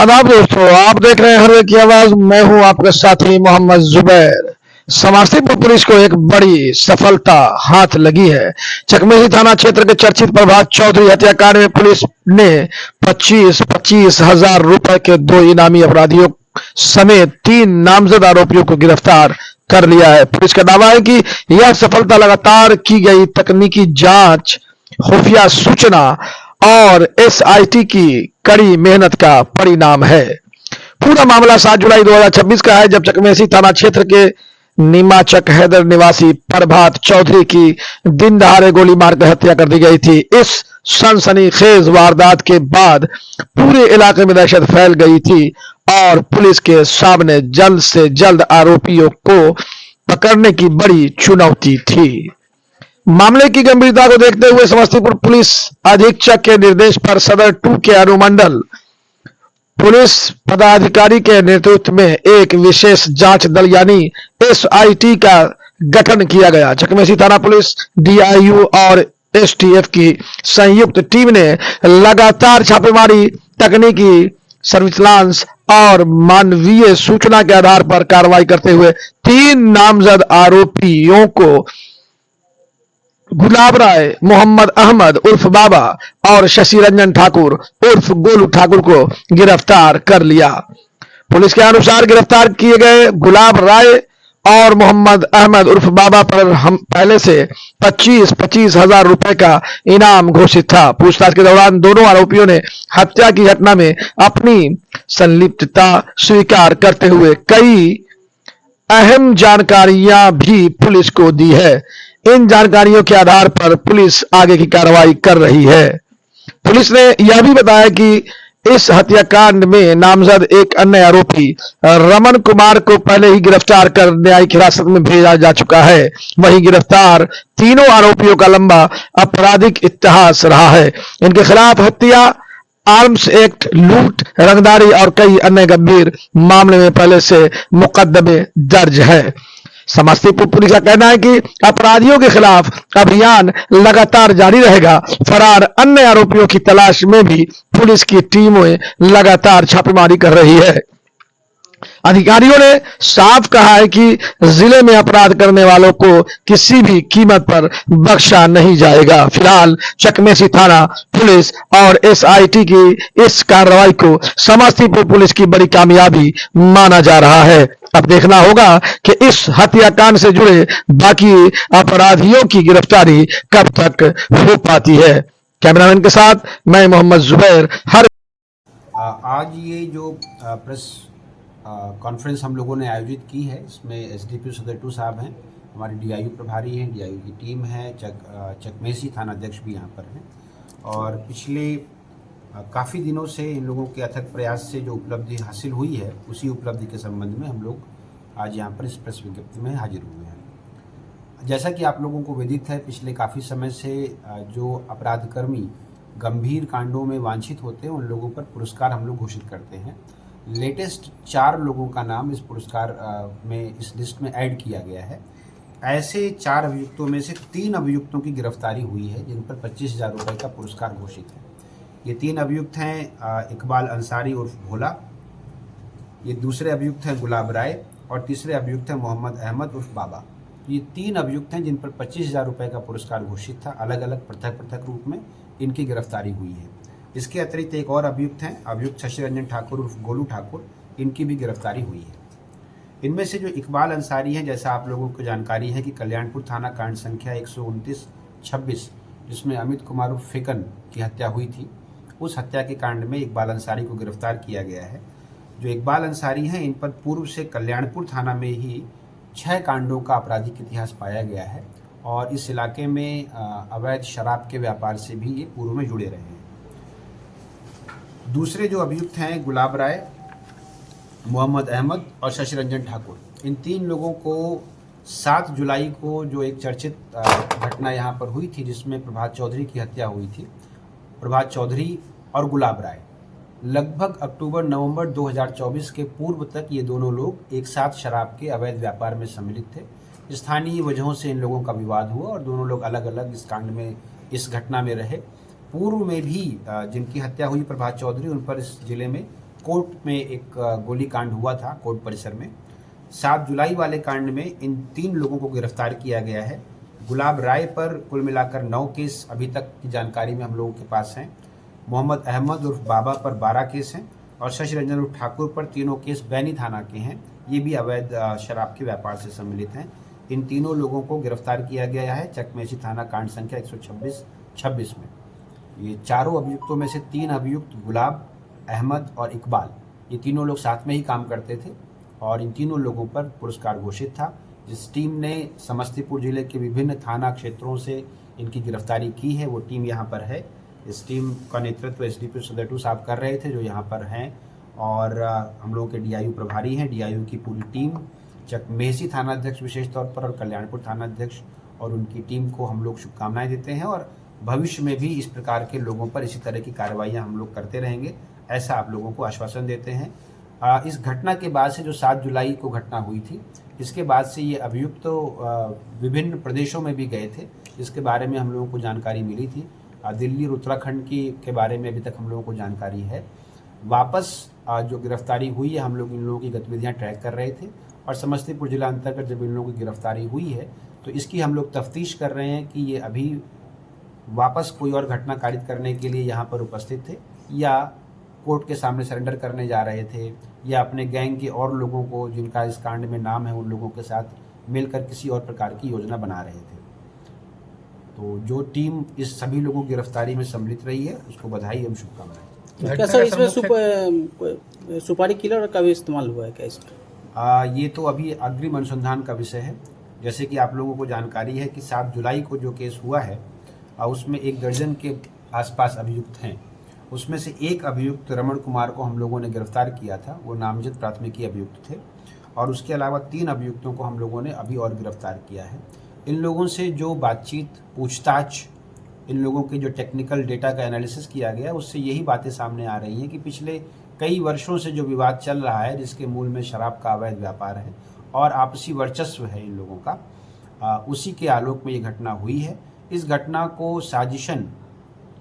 आदाब दोस्तों, आप देख रहे हैं हर एक की आवाज। मैं हूं आपके साथी मोहम्मद जुबैर। समस्तीपुर पुलिस को एक बड़ी सफलता हाथ लगी है। चकमेसी थाना क्षेत्र के चर्चित प्रभात चौधरी हत्याकांड में पुलिस ने 25,000 रुपए के 2 इनामी अपराधियों समेत 3 नामजद आरोपियों को गिरफ्तार कर लिया है। पुलिस का दावा है कि यह सफलता लगातार की गई तकनीकी जांच, खुफिया सूचना और एसआईटी की कड़ी मेहनत का परिणाम है। पूरा मामला 7 जुलाई 2026 का है, जब चकमेसी थाना क्षेत्र के नीमाचक हैदर निवासी प्रभात चौधरी की दिन दहाड़े गोली मारकर हत्या कर दी गई थी। इस सनसनीखेज वारदात के बाद पूरे इलाके में दहशत फैल गई थी और पुलिस के सामने जल्द से जल्द आरोपियों को पकड़ने की बड़ी चुनौती थी। मामले की गंभीरता को देखते हुए समस्तीपुर पुलिस अधीक्षक के निर्देश पर सदर 2 के अनुमंडल पुलिस पदाधिकारी के नेतृत्व में एक विशेष जांच दल यानी एसआईटी का गठन किया गया। चकमेसी थाना पुलिस, डीआईयू और एसटीएफ की संयुक्त टीम ने लगातार छापेमारी, तकनीकी सर्विलांस और मानवीय सूचना के आधार पर कार्रवाई करते हुए 3 नामजद आरोपियों को गुलाब राय, मोहम्मद अहमद उर्फ बाबा और शशि रंजन ठाकुर उर्फ गोलू ठाकुर को गिरफ्तार कर लिया। पुलिस के अनुसार गिरफ्तार किए गए गुलाब राय और मोहम्मद अहमद उर्फ बाबा पर हम पहले से 25,000 रुपए का इनाम घोषित था। पूछताछ के दौरान दोनों आरोपियों ने हत्या की घटना में अपनी संलिप्तता स्वीकार करते हुए कई अहम जानकारियां भी पुलिस को दी है। इन जानकारियों के आधार पर पुलिस आगे की कार्रवाई कर रही है। पुलिस ने यह भी बताया कि इस हत्याकांड में नामजद एक अन्य आरोपी रमन कुमार को पहले ही गिरफ्तार कर न्यायिक हिरासत में भेजा जा चुका है। वहीं गिरफ्तार तीनों आरोपियों का लंबा आपराधिक इतिहास रहा है। इनके खिलाफ हत्या, आर्म्स एक्ट, लूट, रंगदारी और कई अन्य गंभीर मामले में पहले से मुकदमे दर्ज है। समस्तीपुर पुलिस का कहना है कि अपराधियों के खिलाफ अभियान लगातार जारी रहेगा। फरार अन्य आरोपियों की तलाश में भी पुलिस की टीमें लगातार छापेमारी कर रही है। अधिकारियों ने साफ कहा है कि जिले में अपराध करने वालों को किसी भी कीमत पर बख्शा नहीं जाएगा। फिलहाल चकमेसी थाना पुलिस और एसआईटी की इस कार्रवाई को समस्तीपुर पुलिस की बड़ी कामयाबी माना जा रहा है। अब देखना होगा कि इस हत्याकांड से जुड़े बाकी अपराधियों की गिरफ्तारी कब तक हो पाती है। कैमरामैन के साथ मैं मोहम्मद जुबैर। आज ये जो प्रेस कॉन्फ्रेंस हम लोगों ने आयोजित की है, इसमें एसडीपीओ सदर 2 साहब हैं, हमारे डीआईयू प्रभारी हैं, डीआईयू की टीम है, चकमेसी थाना अध्यक्ष भी यहाँ पर हैं और पिछले काफ़ी दिनों से इन लोगों के अथक प्रयास से जो उपलब्धि हासिल हुई है, उसी उपलब्धि के संबंध में हम लोग आज यहाँ पर इस प्रेस विज्ञप्ति में हाजिर हुए हैं। जैसा कि आप लोगों को विदित है, पिछले काफ़ी समय से जो अपराधकर्मी गंभीर कांडों में वांछित होते हैं, उन लोगों पर पुरस्कार हम लोग घोषित करते हैं। लेटेस्ट 4 लोगों का नाम इस पुरस्कार में, इस लिस्ट में ऐड किया गया है। ऐसे 4 अभियुक्तों में से 3 अभियुक्तों की गिरफ्तारी हुई है, जिन पर 25,000 रुपये का पुरस्कार घोषित है। ये 3 अभियुक्त हैं इकबाल अंसारी उर्फ भोला, ये दूसरे अभियुक्त हैं गुलाब राय और तीसरे अभियुक्त हैं मोहम्मद अहमद उर्फ बाबा। ये 3 अभियुक्त हैं जिन पर 25,000 रुपये का पुरस्कार घोषित था। अलग अलग पृथक रूप में इनकी गिरफ्तारी हुई है। इसके अतिरिक्त एक और अभियुक्त हैं, अभियुक्त शशि रंजन ठाकुर उर्फ गोलू ठाकुर, इनकी भी गिरफ्तारी हुई है। इनमें से जो इकबाल अंसारी हैं, जैसा आप लोगों को जानकारी है कि कल्याणपुर थाना कांड संख्या 129/26, जिसमें अमित कुमार उर्फ फेकन की हत्या हुई थी, उस हत्या के कांड में इकबाल अंसारी को गिरफ्तार किया गया है। जो इकबाल अंसारी हैं, इन पर पूर्व से कल्याणपुर थाना में ही 6 कांडों का आपराधिक इतिहास पाया गया है और इस इलाके में अवैध शराब के व्यापार से भी ये पूर्व में जुड़े रहे हैं। दूसरे जो अभियुक्त हैं गुलाब राय, मोहम्मद अहमद और शशि रंजन ठाकुर, इन 3 लोगों को 7 जुलाई को जो एक चर्चित घटना यहाँ पर हुई थी, जिसमें प्रभात चौधरी की हत्या हुई थी, प्रभात चौधरी और गुलाब राय, लगभग अक्टूबर-नवंबर 2024 के पूर्व तक ये दोनों लोग एक साथ शराब के अवैध व्यापार में सम्मिलित थे। स्थानीय वजहों से इन लोगों का विवाद हुआ और दोनों लोग अलग अलग इस कांड में, इस घटना में रहे। पूर्व में भी जिनकी हत्या हुई प्रभात चौधरी, उन पर इस जिले में कोर्ट में एक गोलीकांड हुआ था कोर्ट परिसर में। 7 जुलाई वाले कांड में इन 3 लोगों को गिरफ्तार किया गया है। गुलाब राय पर कुल मिलाकर 9 केस अभी तक की जानकारी में हम लोगों के पास हैं। मोहम्मद अहमद उर्फ बाबा पर 12 केस हैं और शशि रंजन उर्फ ठाकुर पर तीनों केस बैनी थाना के हैं। ये भी अवैध शराब के व्यापार से सम्मिलित हैं। इन तीनों लोगों को गिरफ्तार किया गया है चकमेसी थाना कांड संख्या 126-26 में। ये चारों अभियुक्तों में से 3 अभियुक्त गुलाब, अहमद और इकबाल, ये तीनों लोग साथ में ही काम करते थे और इन तीनों लोगों पर पुरस्कार घोषित था। जिस टीम ने समस्तीपुर जिले के विभिन्न थाना क्षेत्रों से इनकी गिरफ्तारी की है वो टीम यहाँ पर है। इस टीम का नेतृत्व एसडीपीओ सदर 2 साहब कर रहे थे जो यहाँ पर हैं और हम लोगों के डीआईयू प्रभारी हैं। डीआईयू की पूरी टीम, चकमेसी थाना अध्यक्ष विशेष तौर पर और कल्याणपुर थाना अध्यक्ष और उनकी टीम को हम लोग शुभकामनाएं देते हैं और भविष्य में भी इस प्रकार के लोगों पर इसी तरह की कार्रवाइयाँ हम लोग करते रहेंगे, ऐसा आप लोगों को आश्वासन देते हैं। इस घटना के बाद से जो 7 जुलाई को घटना हुई थी, इसके बाद से ये अभियुक्त विभिन्न प्रदेशों में भी गए थे, जिसके बारे में हम लोगों को जानकारी मिली थी। दिल्ली और उत्तराखंड के बारे में अभी तक हम लोगों को जानकारी है। वापस जो गिरफ्तारी हुई है, हम लोग इन लोगों की गतिविधियां ट्रैक कर रहे थे और समस्तीपुर जिला अंतर्गत जब इन लोगों की गिरफ्तारी हुई है तो इसकी हम लोग तफ्तीश कर रहे हैं कि ये अभी वापस कोई और घटना कारित करने के लिए यहाँ पर उपस्थित थे या कोर्ट के सामने सरेंडर करने जा रहे थे या अपने गैंग के और लोगों को जिनका इस कांड में नाम है उन लोगों के साथ मिलकर किसी और प्रकार की योजना बना रहे थे। तो जो टीम इस सभी लोगों की गिरफ्तारी में सम्मिलित रही है उसको बधाई एवं शुभकामनाएं। क्या सर इसमें सुपारी किलर का भी इस्तेमाल हुआ है क्या इसमें? ये तो अभी अग्रिम अनुसंधान का विषय है। जैसे कि आप लोगों को जानकारी है कि 7 जुलाई को जो केस हुआ है उसमें 1 दर्जन के आसपास अभियुक्त हैं। उसमें से एक अभियुक्त रमण कुमार को हम लोगों ने गिरफ्तार किया था, वो नामजद प्राथमिकी अभियुक्त थे और उसके अलावा 3 अभियुक्तों को हम लोगों ने अभी और गिरफ्तार किया है। इन लोगों से जो बातचीत, पूछताछ, इन लोगों के जो टेक्निकल डेटा का एनालिसिस किया गया उससे यही बातें सामने आ रही हैं कि पिछले कई वर्षों से जो विवाद चल रहा है जिसके मूल में शराब का अवैध व्यापार है और आपसी वर्चस्व है इन लोगों का, उसी के आलोक में ये घटना हुई है। इस घटना को साजिशन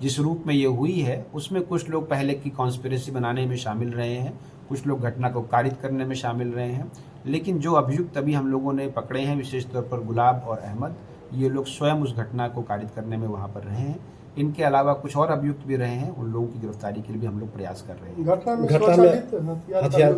जिस रूप में ये हुई है उसमें कुछ लोग पहले की कॉन्स्पिरेसी बनाने में शामिल रहे हैं, कुछ लोग घटना को कारित करने में शामिल रहे हैं, लेकिन जो अभियुक्त अभी हम लोगों ने पकड़े हैं विशेष तौर पर गुलाब और अहमद, ये लोग स्वयं उस घटना को कारित करने में वहाँ पर रहे हैं। इनके अलावा कुछ और अभियुक्त भी रहे हैं, उन लोगों की गिरफ्तारी के लिए भी हम लोग प्रयास कर रहे हैं। घटना में हथियार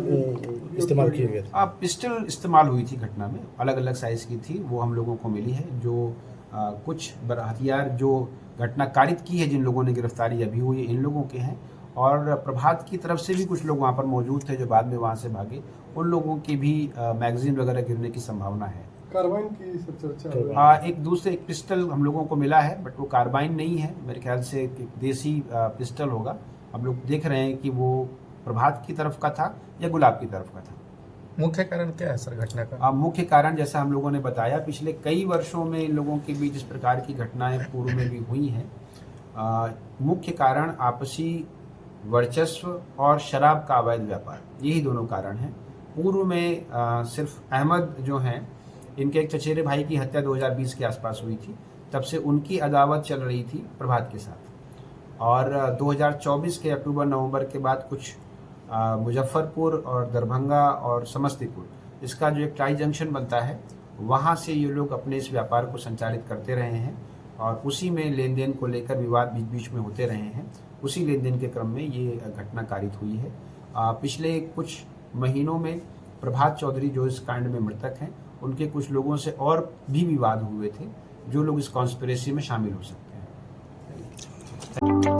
इस्तेमाल किए गए थे। पिस्टल इस्तेमाल हुई थी घटना में, अलग अलग साइज़ की थी, वो हम लोगों को मिली है। जो कुछ हथियार जो घटना कारित की है, जिन लोगों ने गिरफ्तारी अभी हुई है, इन लोगों के हैं और प्रभात की तरफ से भी कुछ लोग वहाँ पर मौजूद थे जो बाद में वहाँ से भागे, उन लोगों की भी मैगजीन वगैरह गिरने की संभावना है। कार्बाइन की सब चर्चा एक पिस्टल हम लोगों को मिला है बट वो कार्बाइन नहीं है, मेरे ख्याल से एक देसी पिस्टल होगा। हम लोग देख रहे हैं कि वो प्रभात की तरफ का था या गुलाब की तरफ का था। मुख्य कारण क्या है सर घटना का? मुख्य कारण जैसा हम लोगों ने बताया, पिछले कई वर्षों में इन लोगों के बीच इस प्रकार की घटनाएं पूर्व में भी हुई हैं। मुख्य कारण आपसी वर्चस्व और शराब का अवैध व्यापार, यही दोनों कारण हैं। पूर्व में सिर्फ अहमद जो हैं, इनके एक चचेरे भाई की हत्या 2020 के आसपास हुई थी, तब से उनकी अदावत चल रही थी प्रभात के साथ और 2024 के अक्टूबर-नवंबर के बाद कुछ मुजफ्फरपुर और दरभंगा और समस्तीपुर, इसका जो एक टाई जंक्शन बनता है, वहाँ से ये लोग अपने इस व्यापार को संचालित करते रहे हैं और उसी में लेन देन को लेकर विवाद बीच बीच में होते रहे हैं। उसी लेन देन के क्रम में ये घटना कारित हुई है। पिछले कुछ महीनों में प्रभात चौधरी जो इस कांड में मृतक हैं, उनके कुछ लोगों से और भी विवाद हुए थे, जो लोग इस कॉन्स्पिरेसी में शामिल हो सकते हैं।